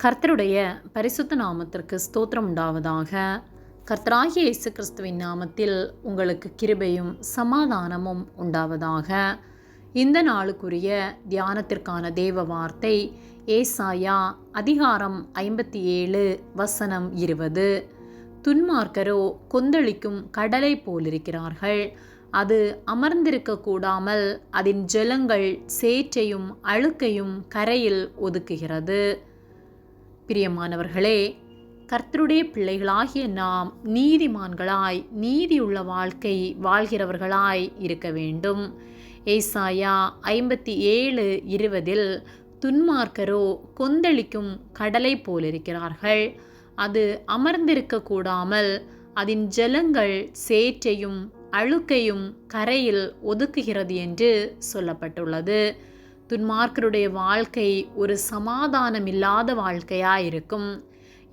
கர்த்தருடைய பரிசுத்த நாமத்திற்கு ஸ்தோத்திரம் உண்டாவதாக. கர்த்தராகிய இயேசு கிறிஸ்துவின் நாமத்தில் உங்களுக்கு கிருபையும் சமாதானமும் உண்டாவதாக. இந்த நாளுக்குரிய தியானத்திற்கான தேவ வார்த்தை ஏசாயா அதிகாரம் 57 வசனம் 20. துன்மார்க்கரோ கொந்தளிக்கும் கடலை போலிருக்கிறார்கள். அது அமர்ந்திருக்க கூடாமல் அதன் ஜலங்கள் சேற்றையும் அழுக்கையும் கரையில் ஒதுக்குகிறது. பிரியமானவர்களே, கர்த்தருடைய பிள்ளைகளாகிய நாம் நீதிமான்களாய் நீதியுள்ள வாழ்க்கை வாழ்கிறவர்களாய் இருக்க வேண்டும். ஏசாயா 57:20 துன்மார்க்கரோ கொந்தளிக்கும் கடலை போலிருக்கிறார்கள். அது அமர்ந்திருக்க கூடாமல் அதன் ஜலங்கள் சேற்றையும் அழுக்கையும் கரையில் ஒதுக்குகிறது என்று சொல்லப்பட்டுள்ளது. துன்மார்க்கருடைய வாழ்க்கை ஒரு சமாதானம் இல்லாத வாழ்க்கையாயிருக்கும்.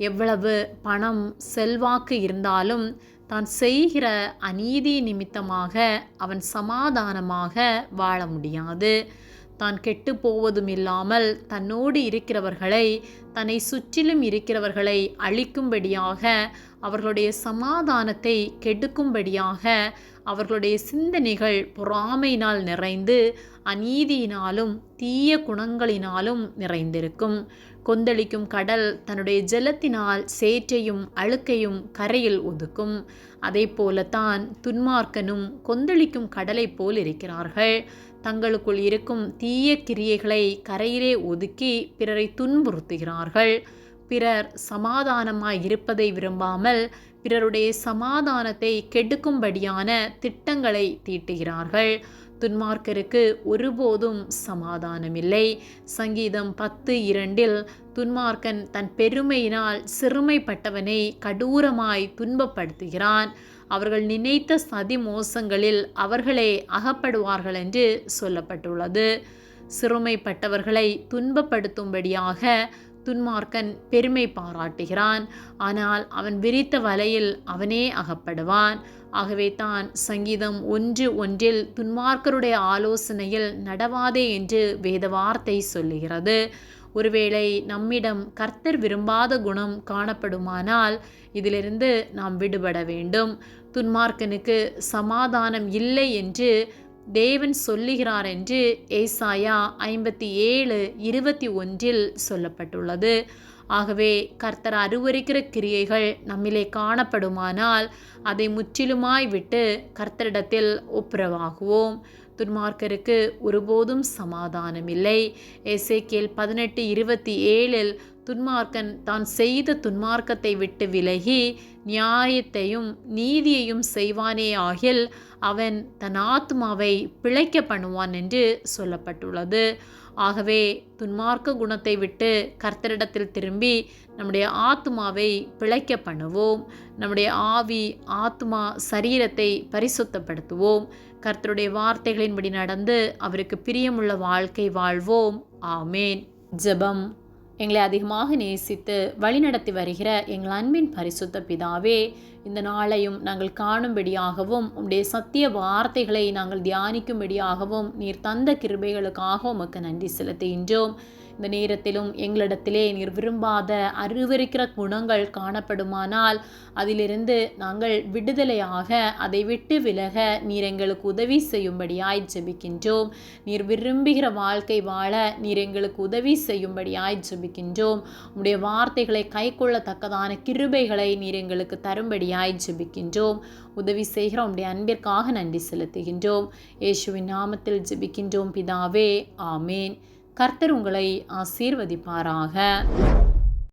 எவ்வளவு பணம் செல்வாக்கு இருந்தாலும் தான் செய்கிற அநீதி நிமித்தமாக அவன் சமாதானமாக வாழ முடியாது. தான் கெட்டு போவதும் இல்லாமல் தன்னோடு இருக்கிறவர்களை, தன்னை சுற்றிலும் இருக்கிறவர்களை அழிக்கும்படியாக, அவர்களுடைய சமாதானத்தை கெடுக்கும்படியாக அவர்களுடைய சிந்தனைகள் பொறாமையினால் நிறைந்து அநீதியினாலும் தீய குணங்களினாலும் நிறைந்திருக்கும். கொந்தளிக்கும் கடல் தன்னுடைய ஜலத்தினால் சேற்றையும் அழுக்கையும் கரையில் ஒதுக்கும். அதே போலத்தான் துன்மார்க்கனும் கொந்தளிக்கும் கடலை போல் இருக்கிறார்கள். தங்களுக்குள் இருக்கும் தீய கிரியைகளை கரையிலே ஒதுக்கி பிறரை துன்புறுத்துகிறார்கள். பிறர் சமாதானமாய் இருப்பதை விரும்பாமல் பிறருடைய சமாதானத்தை கெடுக்கும்படியான திட்டங்களை தீட்டுகிறார்கள். துன்மார்க்கருக்கு ஒருபோதும் சமாதானமில்லை. சங்கீதம் 10:2 துன்மார்க்கன் தன் பெருமையினால் சிறுமைப்பட்டவனை கடூரமாய் துன்பப்படுத்துகிறான். அவர்கள் நினைத்த சதி மோசங்களில் அவர்களே அகப்படுவார்கள் என்று சொல்லப்பட்டுள்ளது. சிறுமைப்பட்டவர்களை துன்பப்படுத்தும்படியாக துன்மார்க்கன் பெருமை பாராட்டுகிறான். ஆனால் அவன் விரித்த வலையில் அவனே அகப்படுவான். ஆகவே தான் சங்கீதம் 1:1 துன்மார்க்கருடைய ஆலோசனையில் நடவாதே என்று வேத வார்த்தை சொல்லுகிறது. ஒருவேளை நம்மிடம் கர்த்தர் விரும்பாத குணம் காணப்படுமானால் இதிலிருந்து நாம் விடுபட வேண்டும். துன்மார்க்கனுக்கு சமாதானம் இல்லை என்று தேவன் சொல்லுகிறார் என்று ஏசாயா 57:21 சொல்லப்பட்டுள்ளது. ஆகவே கர்த்தர் அருவருக்கிற கிரியைகள் நம்மிலே காணப்படுமானால் அதை முற்றிலுமாய் விட்டு கர்த்தரிடத்தில் ஒப்புரவாகுவோம். துன்மார்க்கருக்கு ஒருபோதும் சமாதானமில்லை. எசேக்கியேல் 18:27 துன்மார்க்கன் தான் செய்த துன்மார்க்கத்தை விட்டு விலகி நியாயத்தையும் நீதியையும் செய்வானே ஆகில் அவன் தன் ஆத்மாவை பிழைக்க பண்ணுவான் என்று சொல்லப்பட்டுள்ளது. ஆகவே துன்மார்க்க குணத்தை விட்டு கர்த்தரிடத்தில் திரும்பி நம்முடைய ஆத்மாவை பிழைக்க பண்ணுவோம். நம்முடைய ஆவி, ஆத்மா, சரீரத்தை பரிசுத்தப்படுத்துவோம். கர்த்தருடைய வார்த்தைகளின்படி நடந்து அவருக்கு பிரியமுள்ள வாழ்க்கை வாழ்வோம். ஆமேன். ஜெபம். எங்களை அதிகமாக நேசித்து வழிநடத்தி வருகிற எங்கள் அன்பின் பரிசுத்த பிதாவே, இந்த நாளையும் நாங்கள் காணும்படியாகவும் உம்முடைய சத்திய வார்த்தைகளை நாங்கள் தியானிக்கும்படியாகவும் நீர் தந்த கிருபைகளுக்காக உமக்கு நன்றி செலுத்துகின்றோம். இந்த நேரத்திலும் எங்களிடத்திலே நீர் விரும்பாத அருவருக்கிற குணங்கள் காணப்படுமானால் அதிலிருந்து நாங்கள் விடுதலையாக அதை விட்டு விலக நீர் எங்களுக்கு உதவி செய்யும்படியாய் ஜெபிக்கின்றோம். நீர் விரும்புகிற வாழ்க்கை வாழ நீர் எங்களுக்கு உதவி செய்யும்படியாய் ஜெபிக்கின்றோம். உம்முடைய வார்த்தைகளை கைக்கொள்ளத்தக்கதான கிருபைகளை நீர் எங்களுக்கு தரும்படியாய் ஜெபிக்கின்றோம். உதவி செய்கிற உம்முடைய அன்பிற்காக நன்றி செலுத்துகின்றோம். இயேசுவின் நாமத்தில் ஜெபிக்கின்றோம் பிதாவே. ஆமேன். கர்த்தர் உங்களை ஆசீர்வதிப்பாராக.